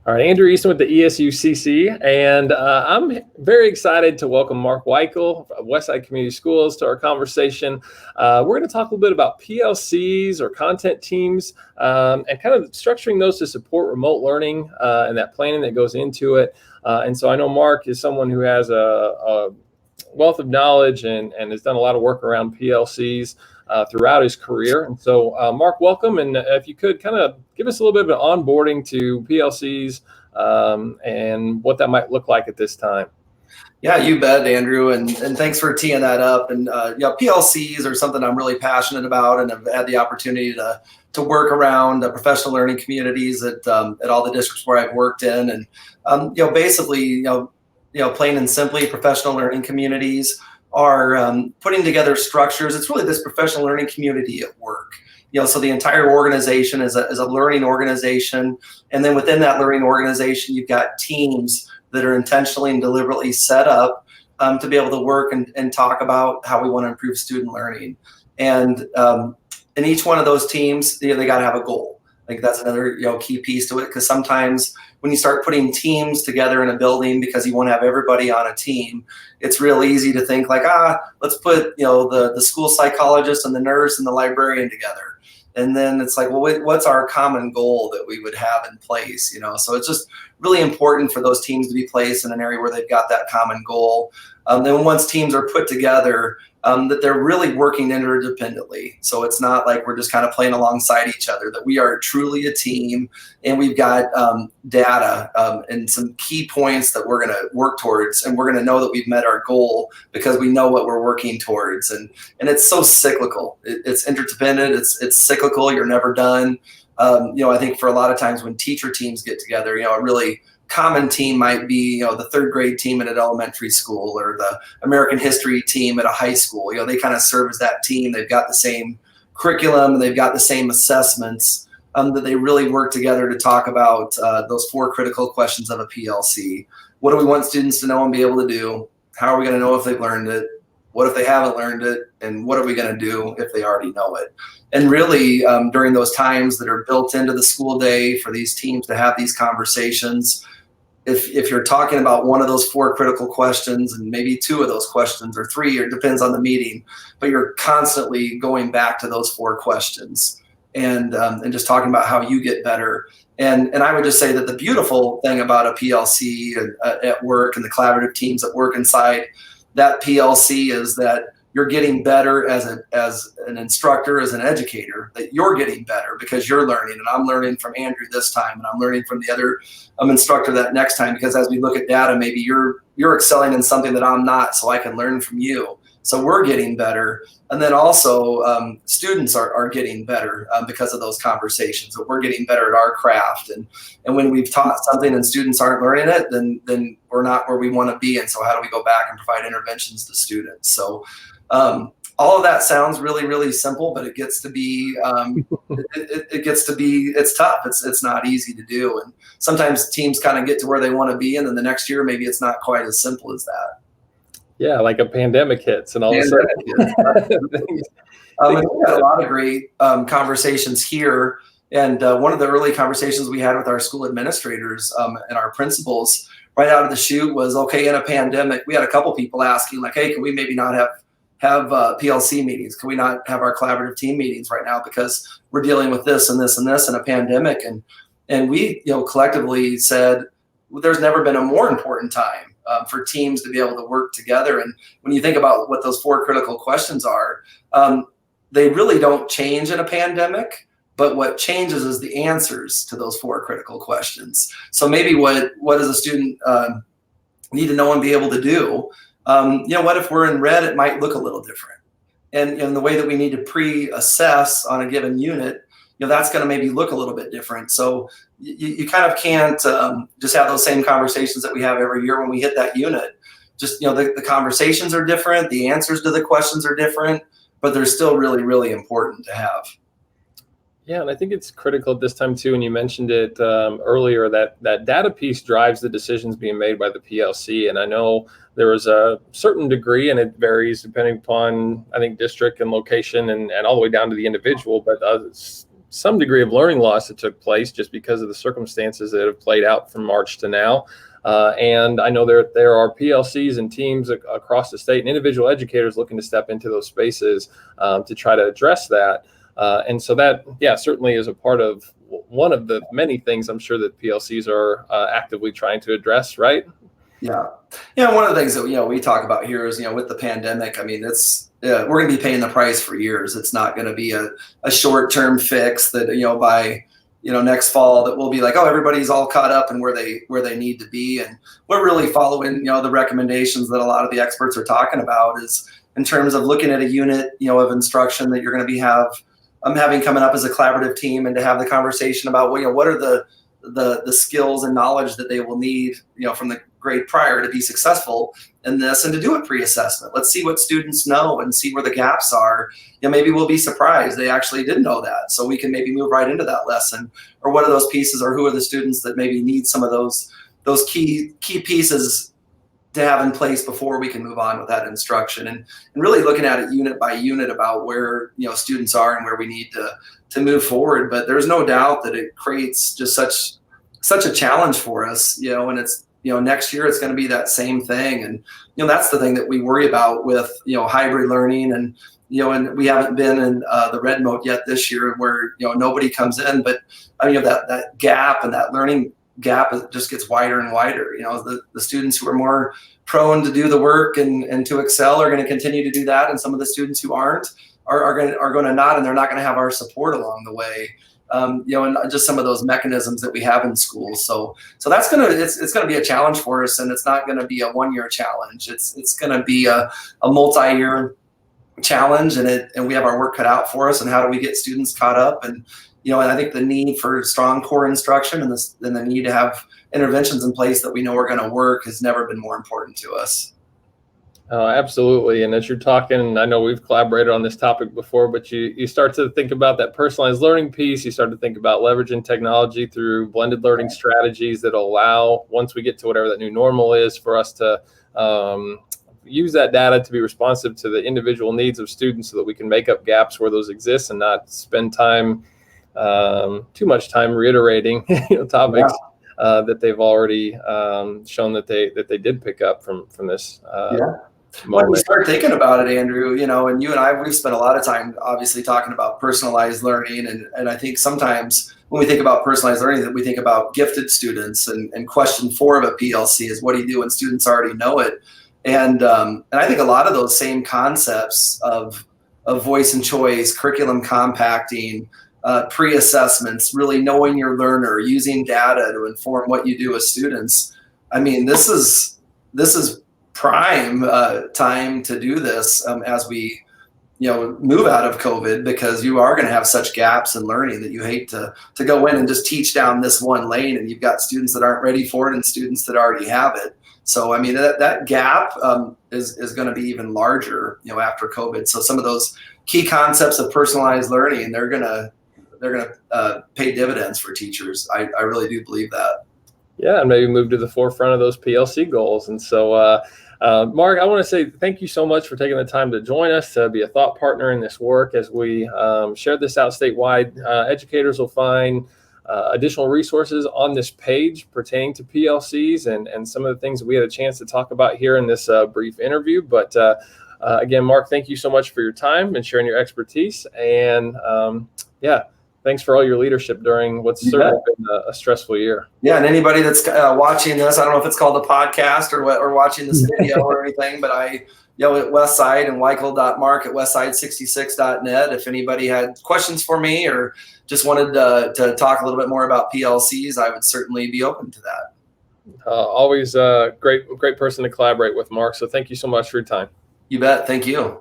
All right, Andrew Easton with the ESUCC, and I'm very excited to welcome Mark Weichel of Westside Community Schools to our conversation. We're going to talk a little bit about PLCs or content teams and kind of structuring those to support remote learning and that planning that goes into it. And so I know Mark is someone who has a wealth of knowledge and has done a lot of work around PLCs throughout his career. And so, Mark, welcome. And if you could kind of give us a little bit of an onboarding to PLCs and what that might look like at this time. Yeah, you bet, Andrew. And thanks for teeing that up. And PLCs are something I'm really passionate about, and I've had the opportunity to work around professional learning communities at all the districts where I've worked in. And basically, plain and simply, professional learning communities are putting together structures. It's really this professional learning community at work. So the entire organization is a learning organization. And then within that learning organization, you've got teams that are intentionally and deliberately set up to be able to work and talk about how we want to improve student learning. And in each one of those teams, they got to have a goal. I think that's another key piece to it, because sometimes when you start putting teams together in a building because you want to have everybody on a team, it's real easy to think like, let's put the school psychologist and the nurse and the librarian together. And then it's like, well, what's our common goal that we would have in place? So it's just really important for those teams to be placed in an area where they've got that common goal. Then once teams are put together, that they're really working interdependently. So it's not like we're just kind of playing alongside each other, that we are truly a team, and we've got data and some key points that we're going to work towards, and we're going to know that we've met our goal because we know what we're working towards. And it's so cyclical. It's interdependent. It's cyclical. You're never done. I think for a lot of times when teacher teams get together, a really common team might be, the third grade team at an elementary school, or the American history team at a high school. They kind of serve as that team. They've got the same curriculum, and they've got the same assessments that they really work together to talk about those 4 critical questions of a PLC. What do we want students to know and be able to do? How are we going to know if they've learned it? What if they haven't learned it? And what are we going to do if they already know it? And really, during those times that are built into the school day for these teams to have these conversations, if you're talking about one of those 4 critical questions, and maybe 2 of those questions, or 3, or it depends on the meeting, but you're constantly going back to those 4 questions and just talking about how you get better. And I would just say that the beautiful thing about a PLC at work, and the collaborative teams that work inside that PLC, is that you're getting better as an instructor, as an educator, that you're getting better because you're learning. And I'm learning from Andrew this time, and I'm learning from the other instructor that next time, because as we look at data, maybe you're excelling in something that I'm not, so I can learn from you. So we're getting better. And then also students are getting better because of those conversations. So we're getting better at our craft. And when we've taught something and students aren't learning it, then we're not where we want to be. And so how do we go back and provide interventions to students? So all of that sounds really, really simple, but it gets to be it's tough. It's not easy to do. And sometimes teams kind of get to where they want to be, and then the next year, maybe it's not quite as simple as that. Yeah, like a pandemic hits, and all of a sudden. We had a lot of great conversations here. And one of the early conversations we had with our school administrators and our principals right out of the chute was, okay, in a pandemic, we had a couple people asking, like, hey, can we maybe not have PLC meetings? Can we not have our collaborative team meetings right now because we're dealing with this and this and this in a pandemic? And we collectively said, well, there's never been a more important time for teams to be able to work together. And when you think about what those 4 critical questions are, they really don't change in a pandemic, but what changes is the answers to those 4 critical questions. So maybe what does a student need to know and be able to do? What if we're in red, it might look a little different. And the way that we need to pre-assess on a given unit, that's going to maybe look a little bit different. So you kind of can't just have those same conversations that we have every year when we hit that unit. Just, the conversations are different, the answers to the questions are different, but they're still really, really important to have. Yeah, and I think it's critical at this time too, and you mentioned it earlier, that data piece drives the decisions being made by the PLC. And I know there is a certain degree, and it varies depending upon, I think, district and location and all the way down to the individual, but some degree of learning loss that took place just because of the circumstances that have played out from March to now. And I know there are PLCs and teams across the state and individual educators looking to step into those spaces to try to address that. And so that, certainly is a part of one of the many things I'm sure that PLCs are actively trying to address, right? Yeah. One of the things that, we talk about here is, with the pandemic, I mean, we're going to be paying the price for years. It's not going to be a short-term fix that, by, next fall that we'll be like, oh, everybody's all caught up and where they need to be. And we're really following, the recommendations that a lot of the experts are talking about is in terms of looking at a unit, of instruction that you're going to be having coming up as a collaborative team, and to have the conversation about, what are the skills and knowledge that they will need, from the grade prior to be successful in this, and to do a pre-assessment. Let's see what students know and see where the gaps are. Maybe we'll be surprised they actually didn't know that, so we can maybe move right into that lesson. Or what are those pieces, or who are the students that maybe need some of those key pieces to have in place before we can move on with that instruction, and really looking at it unit by unit about where students are and where we need to move forward. But there's no doubt that it creates just such a challenge for us, and it's next year it's going to be that same thing. And that's the thing that we worry about with hybrid learning, and and we haven't been in the red mode yet this year where nobody comes in, but that gap and that learning gap just gets wider and wider. The students who are more prone to do the work and to excel are going to continue to do that, and some of the students who aren't are going to not, and they're not going to have our support along the way. And just some of those mechanisms that we have in schools. So that's it's gonna be a challenge for us, and it's not gonna be a 1-year challenge. It's gonna be a multi-year challenge, and we have our work cut out for us. And how do we get students caught up? And and I think the need for strong core instruction and the need to have interventions in place that we know are going to work has never been more important to us. Absolutely. And as you're talking, I know we've collaborated on this topic before, but you start to think about that personalized learning piece. You start to think about leveraging technology through blended learning strategies that allow, once we get to whatever that new normal is, for us to use that data to be responsive to the individual needs of students, so that we can make up gaps where those exist and not spend too much time reiterating topics that they've already shown that they did pick up from this. When you start thinking about it, Andrew, and you and I, we've spent a lot of time obviously talking about personalized learning. And I think sometimes when we think about personalized learning, that we think about gifted students, and question 4 of a PLC is, what do you do when students already know it? And I think a lot of those same concepts of voice and choice, curriculum compacting, pre-assessments, really knowing your learner, using data to inform what you do with students. I mean, this is prime time to do this as we move out of COVID, because you are going to have such gaps in learning that you hate to go in and just teach down this one lane, and you've got students that aren't ready for it and students that already have it. So I mean, that gap is going to be even larger after COVID. So some of those key concepts of personalized learning, they're going to pay dividends for teachers. I really do believe that. Yeah, and maybe move to the forefront of those PLC goals. And so, Mark, I want to say thank you so much for taking the time to join us, to be a thought partner in this work as we share this out statewide. Educators will find additional resources on this page pertaining to PLCs and some of the things that we had a chance to talk about here in this brief interview. But again, Mark, thank you so much for your time and sharing your expertise. And thanks for all your leadership during what's certainly been a stressful year. Yeah, and anybody that's watching this, I don't know if it's called a podcast or watching this video or anything, but I at Westside and Weichel.mark@westside66.net. If anybody had questions for me or just wanted to talk a little bit more about PLCs, I would certainly be open to that. Always a great person to collaborate with, Mark. So thank you so much for your time. You bet. Thank you.